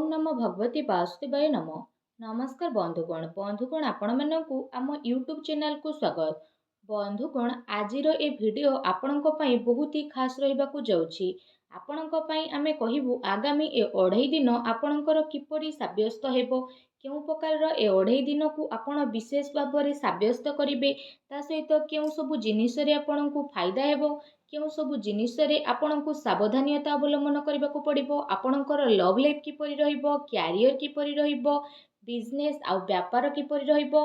नमो भगवती वासुदेवाय नमो। नमस्कार बंधुगण आपण मानकु आम यूट्यूब चैनल को स्वागत। बंधुगण आजिर ए भिडियो आपणक पई बहुत ही खास रहिबाकु जाउछि। आपणक पई आमे कहिबु आगामी ए 2.5 दिन आपणकर किपरि साब्यस्त हेबो, केउ प्रकार ए 2.5 दिन को आपण विशेष भाबरे साब्यस्त करिवे, ता सहित केउ सब जिनिस रे आपणकु फायदा हेबो, केउ सब जिनिस रे आपणकु सावधानियता अवलंबन करबाकु पड़िबो, आपणकर लव लाइफ किपरि रहिबो, क्यारियर किपरि रहिबो, बिजनेस आ व्यापार किपरि रहिबो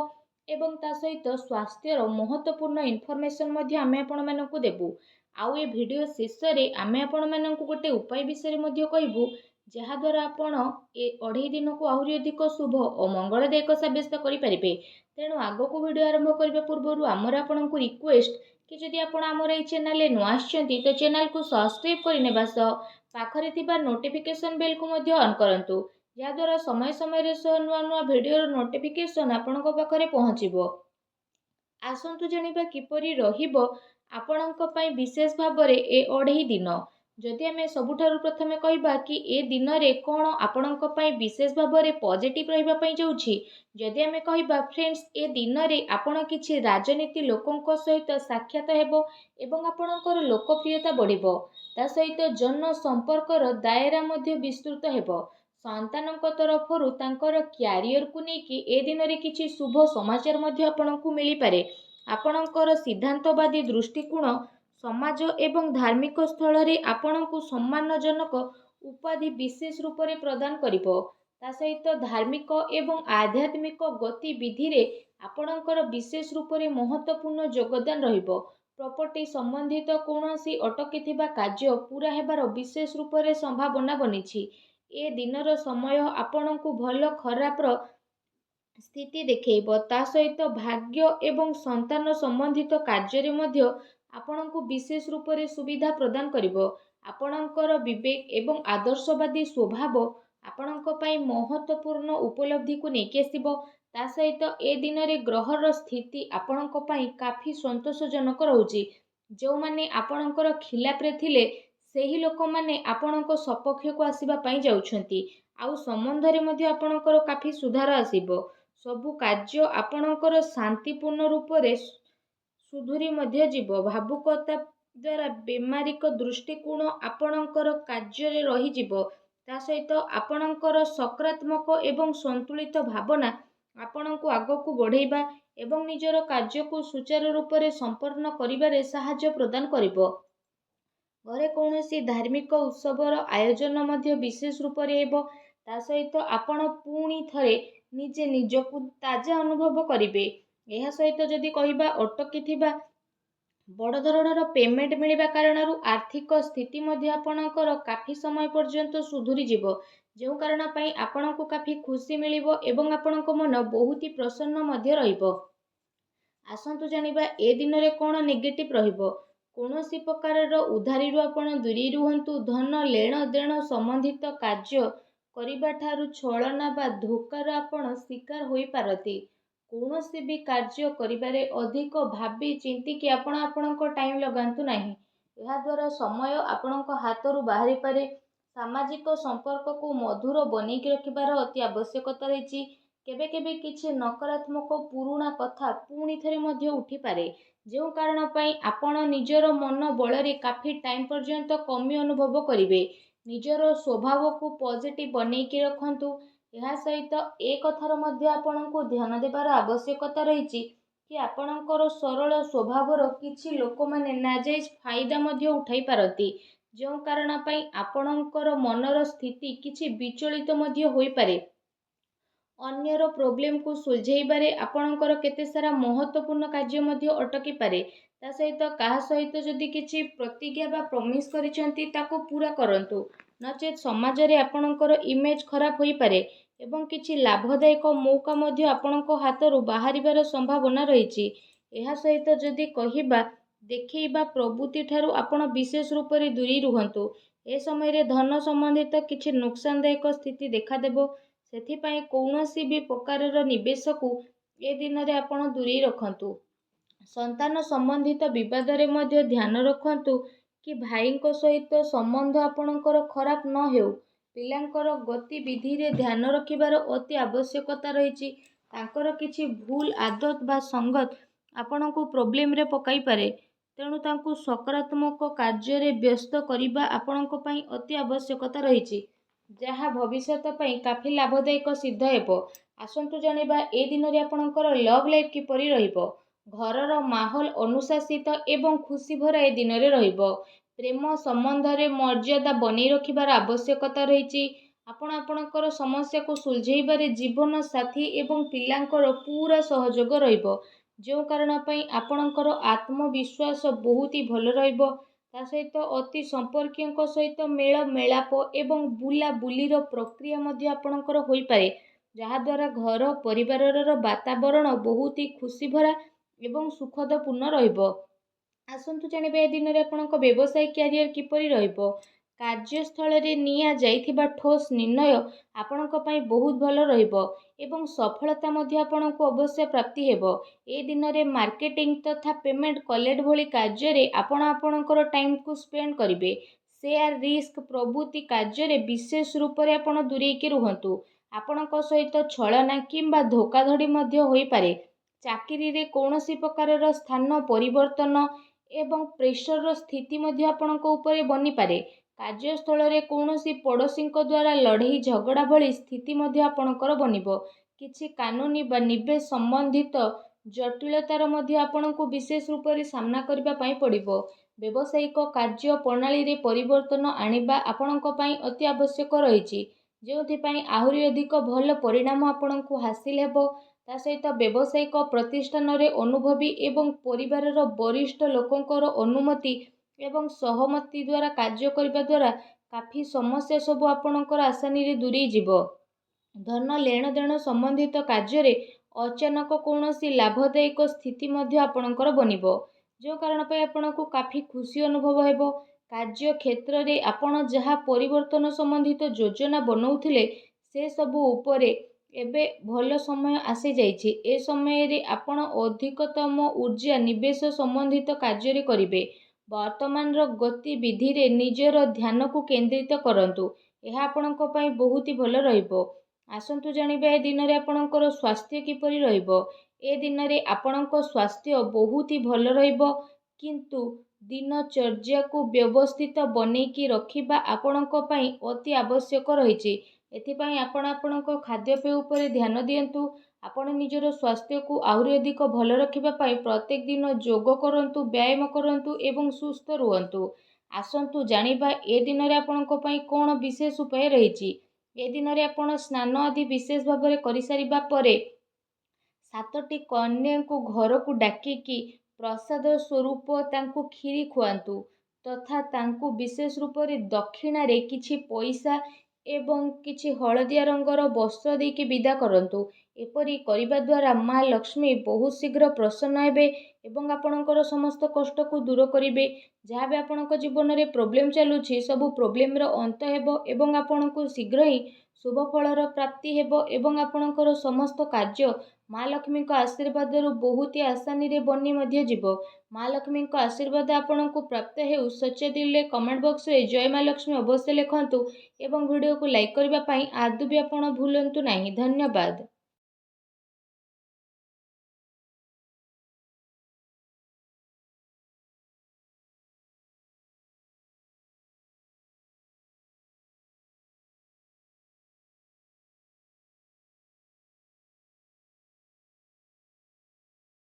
एवं ता सहित स्वास्थ्यर महत्वपूर्ण इनफॉरमेशन मध्ये आमे आपण मानकु देबु। आउ ए वीडियो शेष रे आमे आपण मानकु गोटे उपाय विषय मध्ये कहबु, जहा द्वारा आपण ए 2.5 दिन को आहुरी अधिक शुभ और मंगलदायक साब्यस्त करि परिबे। तेणु आगो को वीडियो आरंभ करबा पूर्व आमर आपनकु रिक्वेस्ट कि जदि आपण आमर ए चैनल ले नुआ आछंती तो चैनल को सब्सक्राइब करिनेबा सह पाखरे थिबा नोटिफिकेशन बेल को मध्ये ऑन करंतु, या द्वारा समय समय रे नुआ नुआ वीडियो नोटिफिकेशन आपनक पाखरे पहुंचीबो। आसंतु जानिबा किपरि रहिबो आपणक पई विशेष भाबरे ए 2.5 दिन। जदि आमे सबुठारु प्रथमे कहिबा कि ए दिन रे कोन आपणक पई विशेष भाबरे पॉजिटिव रहिबा पई जाउछि, जदि आमे कहिबा फ्रेंड्स ए दिन रे आपण किछि राजनीति लोकंक सहित साक्षात हेबो एवं आपणकर लोकप्रियता बढ़िबो, ता सहित जन संपर्कर दायरा मध्ये विस्तृत हेबो। संतानक तरफरु तांकर क्यारियर को नेकी ए दिन रे किछि शुभ समाचार मध्ये आपणकु मिली पारे। आपणकर सिद्धांतवादी दृष्टिकोण समाज एवं धार्मिक स्थल रे आपणकु सम्मानजनक उपाधि विशेष रूप रे प्रदान करिबो, ता सहित धार्मिक एवं आध्यात्मिक गतिविधि रे आपणकर विशेष रूप रे महत्वपूर्ण योगदान रहिबो। प्रॉपर्टी संबंधित कोनोसी अटकी कार्य पूरा हेबार विशेष रूप रे संभावना बनिछि। ए दिनर समय आपणकु भल खराबर स्थिति देखैबो, ता सहित भाग्य एवं संतान संबंधित कार्य रे मध्य आपणकु विशेष रूप रे सुविधा प्रदान करिबो। आपणकर विवेक एवं आदर्शवादी स्वभाव आपणक पई महत्वपूर्ण उपलब्धि को नेकी आसीबो। ता सहित ए दिन रे ग्रहर स्थिति आपणक पई काफी संतोषजनक रहउची। जो माने आपणकर खिलाफ रे थिले सेही लोक माने आपणक सपक्ष को आसीबा पई जाउछंती। आउ संबंध रे मध्ये आपणकर काफी सुधार आसीबो। सबु कार्य आपणकर शांतिपूर्ण रूप रे सुधुरी मध्ये जीवो। भावुकता द्वारा बेमारिक दृष्टिकोण आपणकर कार्य रे रही जीवो। ता सहित आपणकर सकारात्मक एवं संतुलित भावना आपणको आगको बढ़ेबा एवं निजर कार्य को सुचारू रूप रे संपन्न करिबारे सहायता प्रदान करिबो। घरे कौनसी धार्मिक उत्सवर आयोजन मध्य विशेष रूप रे हेबो। ता सहित आपण पुणी थरे निजे निजकु ताजा अनुभव करिवे। एहा सहित जदि कहिबा अटकी थिबा बड़ धरणर पेमेंट मिलिबा कारणरू आर्थिक स्थिति मध्य आपणकर काफी समय पर्यंत सुधुरी जीवो, जो कारण पई आपणको काफी खुशी मिलिबो एवं आपणको मन बहुत ही प्रसन्न मध्य रहिबो। आसंतु जानिबा ए दिन रे कोन नेगेटिव रहिबो। कोनोसी प्रकारर उधारीरु आपण दूरी रुहंतु। धन लेण देण संबंधित कार्य करिबा ठारू छलना बा धोकार आपण शिकार होई पारती। कोनोसी भी कार्य करिबारे अधिक भाबी चिंती कि आपण आपणको टाइम लगांतु नाही। एहा द्वारा समय आपणको हातरू बाहरी पारे। सामाजिक संपर्क को मधुर बनेकी रखिबार अति आवश्यकता रहिछि। केबे केबे किछि नकारात्मक पुरुणा कथा पुणी थरे मध्य उठी पारे, जो कारण पई आपण निजर मन बल रे काफी टाइम पर्यंत कमी अनुभव करिवे। निजर स्वभाव को पॉजिटिव बनेकी रखंतु। एहा सहित ए कथार मध्य आपणको ध्यान देबार आवश्यकता रहिछि कि आपणकर सरल स्वभावर किछि लोक माने नाजायज फायदा मध्य उठाई पारती, जो कारण पई आपणकर मनर स्थिति किछि विचलित मध्य होई पारे। अन्यर प्रोब्लेम को सुलझेबारे आपणकर केते सारा महत्वपूर्ण कार्य मध्य अटकी पारे। ता सहित काहा सहित जदि किछि प्रतिज्ञा बा प्रॉमिस करिसेंती ताको पूरा करंतु, नचेत समाज रे आपणकर इमेज खराब होई पारे एवं किछि लाभदायक मौका मध्य आपणको हातरू बाहरिबार संभावना रहिछि। एहा सहित जदि कहिबा देखैबा प्रवृत्ति ठारू आपण विशेष रूप रे दूरी रुहंतु। ए समय रे धन संबंधित किछि नुकसानदायक स्थिति देखा देबो। सेथिपाई कौनसी भी प्रकारर निवेश को ए दिन रे आपण दूरी रखंतु। संतान संबंधित विवाद रे मध्य ध्यान रखंतु कि भाईଙ୍କ सहित संबंध आपणकर खराब न हेउ। ପିଲାଙ୍କର ଗତିବିଧିରେ ଧ୍ୟାନ ରଖିବାର ଅତି ଆବଶ୍ୟକତା ରହିଛି। ତାଙ୍କର କିଛି ଭୁଲ ଆଦତ ବା ସଙ୍ଗତ ଆପଣଙ୍କୁ ପ୍ରୋବ୍ଲେମରେ ପକାଇପାରେ। ତେଣୁ ତାଙ୍କୁ ସକାରାତ୍ମକ କାର୍ଯ୍ୟରେ ବ୍ୟସ୍ତ କରିବା ଆପଣଙ୍କ ପାଇଁ ଅତି ଆବଶ୍ୟକତା ରହିଛି, ଯାହା ଭବିଷ୍ୟତ ପାଇଁ କାଫି ଲାଭଦାୟକ ସିଦ୍ଧ ହେବ। ଆସନ୍ତୁ ଜାଣିବା ଏ ଦିନରେ ଆପଣଙ୍କର ଲଭ୍ ଲାଇଫ୍ କିପରି ରହିବ। ଘରର ମାହୋଲ ଅନୁଶାସିତ ଏବଂ ଖୁସି ଭରା ଏ ଦିନରେ ରହିବ। ପ୍ରେମ ସମ୍ବନ୍ଧରେ ମର୍ଯ୍ୟାଦା ବନେଇ ରଖିବାର ଆବଶ୍ୟକତା ରହିଛି। ଆପଣ ଆପଣଙ୍କର ସମସ୍ୟାକୁ ସୁଲଝେଇବାରେ ଜୀବନ ସାଥୀ ଏବଂ ପିଲାଙ୍କର ପୁରା ସହଯୋଗ ରହିବ, ଯେଉଁ କାରଣ ପାଇଁ ଆପଣଙ୍କର ଆତ୍ମବିଶ୍ୱାସ ବହୁତ ଭଲ ରହିବ। ତା ସହିତ ଅତି ସମ୍ପର୍କୀୟଙ୍କ ସହିତ ମେଳ ମେଳାପ ଏବଂ ବୁଲାବୁଲିର ପ୍ରକ୍ରିୟା ମଧ୍ୟ ଆପଣଙ୍କର ହୋଇପାରେ, ଯାହାଦ୍ୱାରା ଘର ପରିବାରର ବାତାବରଣ ବହୁତ ଖୁସି ଭରା ଏବଂ ସୁଖଦପୂର୍ଣ୍ଣ ରହିବ। ଆସନ୍ତୁ ଜାଣିବା ଏ ଦିନରେ ଆପଣଙ୍କ ବ୍ୟବସାୟ କ୍ୟାରିୟର କିପରି ରହିବ। କାର୍ଯ୍ୟସ୍ଥଳରେ ନିଆଯାଇଥିବା ଠୋସ୍ ନିର୍ଣ୍ଣୟ ଆପଣଙ୍କ ପାଇଁ ବହୁତ ଭଲ ରହିବ ଏବଂ ସଫଳତା ମଧ୍ୟ ଆପଣଙ୍କୁ ଅବଶ୍ୟ ପ୍ରାପ୍ତି ହେବ। ଏ ଦିନରେ ମାର୍କେଟିଂ ତଥା ପେମେଣ୍ଟ କଲେକ୍ଟ ଭଳି କାର୍ଯ୍ୟରେ ଆପଣ ଆପଣଙ୍କର ଟାଇମକୁ ସ୍ପେଣ୍ଡ କରିବେ। ସେୟାର ରିସ୍କ ପ୍ରଭୃତି କାର୍ଯ୍ୟରେ ବିଶେଷ ରୂପରେ ଆପଣ ଦୂରେଇକି ରୁହନ୍ତୁ। ଆପଣଙ୍କ ସହିତ ଛଳନା କିମ୍ବା ଧୋକାଧଡ଼ି ମଧ୍ୟ ହୋଇପାରେ। ଚାକିରିରେ କୌଣସି ପ୍ରକାରର ସ୍ଥାନ ପରିବର୍ତ୍ତନ ଏବଂ ପ୍ରେସରର ସ୍ଥିତି ମଧ୍ୟ ଆପଣଙ୍କ ଉପରେ ବନିପାରେ। କାର୍ଯ୍ୟସ୍ଥଳରେ କୌଣସି ପଡ଼ୋଶୀଙ୍କ ଦ୍ୱାରା ଲଢ଼େଇ ଝଗଡ଼ା ଭଳି ସ୍ଥିତି ମଧ୍ୟ ଆପଣଙ୍କର ବନିବ। କିଛି କାନୁନି ବା ନିବେଶ ସମ୍ବନ୍ଧିତ ଜଟିଳତାର ମଧ୍ୟ ଆପଣଙ୍କୁ ବିଶେଷ ରୂପରେ ସାମ୍ନା କରିବା ପାଇଁ ପଡ଼ିବ। ବ୍ୟବସାୟିକ କାର୍ଯ୍ୟ ପ୍ରଣାଳୀରେ ପରିବର୍ତ୍ତନ ଆଣିବା ଆପଣଙ୍କ ପାଇଁ ଅତି ଆବଶ୍ୟକ ରହିଛି, ଯେଉଁଥିପାଇଁ ଆହୁରି ଅଧିକ ଭଲ ପରିଣାମ ଆପଣଙ୍କୁ ହାସିଲ ହେବ। ତା ସହିତ ବ୍ୟବସାୟିକ ପ୍ରତିଷ୍ଠାନରେ ଅନୁଭବୀ ଏବଂ ପରିବାରର ବରିଷ୍ଠ ଲୋକଙ୍କର ଅନୁମତି ଏବଂ ସହମତି ଦ୍ୱାରା କାର୍ଯ୍ୟ କରିବା ଦ୍ୱାରା କାଫି ସମସ୍ୟା ସବୁ ଆପଣଙ୍କର ଆସାନୀରେ ଦୂରେଇ ଯିବ। ଧନ ଲେଣଦେଣ ସମ୍ବନ୍ଧିତ କାର୍ଯ୍ୟରେ ଅଚାନକ କୌଣସି ଲାଭଦାୟକ ସ୍ଥିତି ମଧ୍ୟ ଆପଣଙ୍କର ବନିବ, ଯେଉଁ କାରଣ ପାଇଁ ଆପଣଙ୍କୁ କାଫି ଖୁସି ଅନୁଭବ ହେବ। କାର୍ଯ୍ୟ କ୍ଷେତ୍ରରେ ଆପଣ ଯାହା ପରିବର୍ତ୍ତନ ସମ୍ବନ୍ଧିତ ଯୋଜନା ବନଉଥିଲେ, ସେସବୁ ଉପରେ ଏବେ ଭଲ ସମୟ ଆସିଯାଇଛି। ଏ ସମୟରେ ଆପଣ ଅଧିକତମ ଊର୍ଜା ନିବେଶ ସମ୍ବନ୍ଧିତ କାର୍ଯ୍ୟରେ କରିବେ। ବର୍ତ୍ତମାନର ଗତିବିଧିରେ ନିଜର ଧ୍ୟାନକୁ କେନ୍ଦ୍ରିତ କରନ୍ତୁ, ଏହା ଆପଣଙ୍କ ପାଇଁ ବହୁତ ଭଲ ରହିବ। ଆସନ୍ତୁ ଜାଣିବା ଏ ଦିନରେ ଆପଣଙ୍କର ସ୍ୱାସ୍ଥ୍ୟ କିପରି ରହିବ। ଏ ଦିନରେ ଆପଣଙ୍କ ସ୍ୱାସ୍ଥ୍ୟ ବହୁତ ଭଲ ରହିବ, କିନ୍ତୁ ଦିନଚର୍ଯ୍ୟାକୁ ବ୍ୟବସ୍ଥିତ ବନେଇକି ରଖିବା ଆପଣଙ୍କ ପାଇଁ ଅତି ଆବଶ୍ୟକ ରହିଛି। ଏଥିପାଇଁ ଆପଣ ଆପଣଙ୍କ ଖାଦ୍ୟପେୟ ଉପରେ ଧ୍ୟାନ ଦିଅନ୍ତୁ। ଆପଣ ନିଜର ସ୍ୱାସ୍ଥ୍ୟକୁ ଆହୁରି ଅଧିକ ଭଲ ରଖିବା ପାଇଁ ପ୍ରତ୍ୟେକ ଦିନ ଯୋଗ କରନ୍ତୁ, ବ୍ୟାୟାମ କରନ୍ତୁ ଏବଂ ସୁସ୍ଥ ରୁହନ୍ତୁ। ଆସନ୍ତୁ ଜାଣିବା ଏ ଦିନରେ ଆପଣଙ୍କ ପାଇଁ କ'ଣ ବିଶେଷ ଉପାୟ ରହିଛି। ଏ ଦିନରେ ଆପଣ ସ୍ନାନ ଆଦି ବିଶେଷ ଭାବରେ କରିସାରିବା ପରେ 7ଟି କନ୍ୟାଙ୍କୁ ଘରକୁ ଡାକିକି ପ୍ରସାଦ ସ୍ୱରୂପ ତାଙ୍କୁ କ୍ଷୀରି ଖୁଆନ୍ତୁ ତଥା ତାଙ୍କୁ ବିଶେଷ ରୂପରେ ଦକ୍ଷିଣାରେ କିଛି ପଇସା ଏବଂ କିଛି ହଳଦିଆ ରଙ୍ଗର ବସ୍ତ୍ର ଦେଇକି ବିଦା କରନ୍ତୁ। ଏପରି କରିବା ଦ୍ୱାରା ମା ଲକ୍ଷ୍ମୀ ବହୁତ ଶୀଘ୍ର ପ୍ରସନ୍ନ ହେବେ ଏବଂ ଆପଣଙ୍କର ସମସ୍ତ କଷ୍ଟକୁ ଦୂର କରିବେ। ଯାହା ବି ଆପଣଙ୍କ ଜୀବନରେ ପ୍ରୋବ୍ଲେମ ଚାଲୁଛି, ସବୁ ପ୍ରୋବ୍ଲେମର ଅନ୍ତ ହେବ ଏବଂ ଆପଣଙ୍କୁ ଶୀଘ୍ର ହିଁ ଶୁଭ ଫଳର ପ୍ରାପ୍ତି ହେବ ଏବଂ ଆପଣଙ୍କର ସମସ୍ତ କାର୍ଯ୍ୟ ମା ଲକ୍ଷ୍ମୀଙ୍କ ଆଶୀର୍ବାଦରୁ ବହୁତ ଆସାନୀରେ ବନି ମଧ୍ୟ ଯିବ। ମା ଲକ୍ଷ୍ମୀଙ୍କ ଆଶୀର୍ବାଦ ଆପଣଙ୍କୁ ପ୍ରାପ୍ତ ହେଉ। ସଚ୍ଚା ଦିଲରେ କମେଣ୍ଟ ବକ୍ସରେ ଜୟ ମା ଲକ୍ଷ୍ମୀ ଅବଶ୍ୟ ଲେଖନ୍ତୁ ଏବଂ ଭିଡ଼ିଓକୁ ଲାଇକ୍ କରିବା ପାଇଁ ଆଦୌ ବି ଆପଣ ଭୁଲନ୍ତୁ ନାହିଁ। ଧନ୍ୟବାଦ।